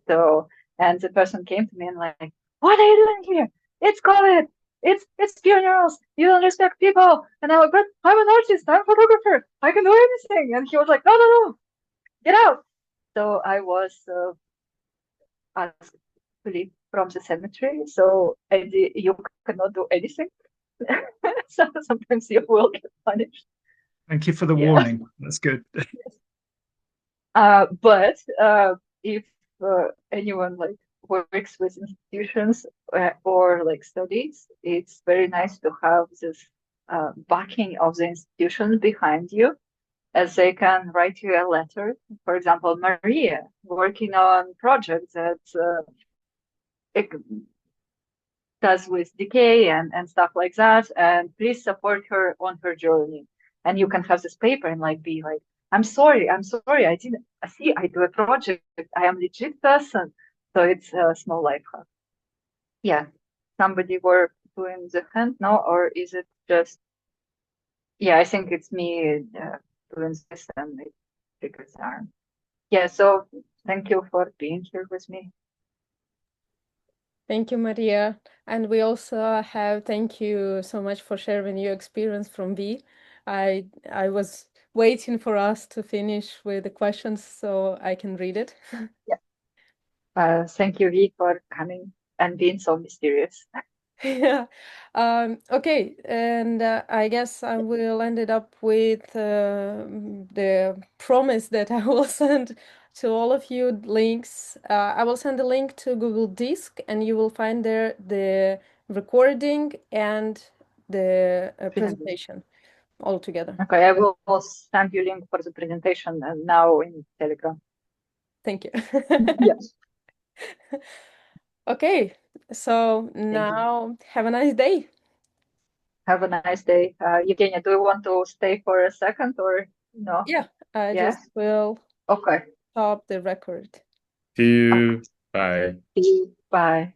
So, and the person came to me and like, what are you doing here? It's COVID. It's funerals. You don't respect people. And I'm like, but I'm an artist. I'm a photographer. I can do anything. And he was like, no, no, no, get out. So I was asked to leave from the cemetery. So you cannot do anything. So sometimes you will get punished. Thank you for the warning. That's good. But if anyone like works with institutions or like studies, it's very nice to have this backing of the institution behind you, as they can write you a letter. For example, Mariia working on projects that does with decay and stuff like that, and please support her on her journey. And you can have this paper and like be like, I'm sorry, I didn't see, I do a project, I am a legit person. So it's a small life hack. Yeah, somebody were doing the hand now, or is it just, yeah, I think it's me doing this and it triggers the arm. Yeah, so thank you for being here with me. Thank you, Mariia. And we also have thank you so much for sharing your experience from V. I was waiting for us to finish with the questions so I can read it. Yeah. Thank you, V, for coming and being so mysterious. Yeah. Okay. And I guess I will end it up with the promise that I will send to all of you links. I will send a link to Google Disk, and you will find there the recording and the presentation all together. Okay, I will send you link for the presentation now in Telegram. Thank you. Yes. Okay, so now have a nice day. Have a nice day. Evgenia, do you want to stay for a second or no? Yeah, I just will Okay. stop the record. See you. Bye. See you. Bye.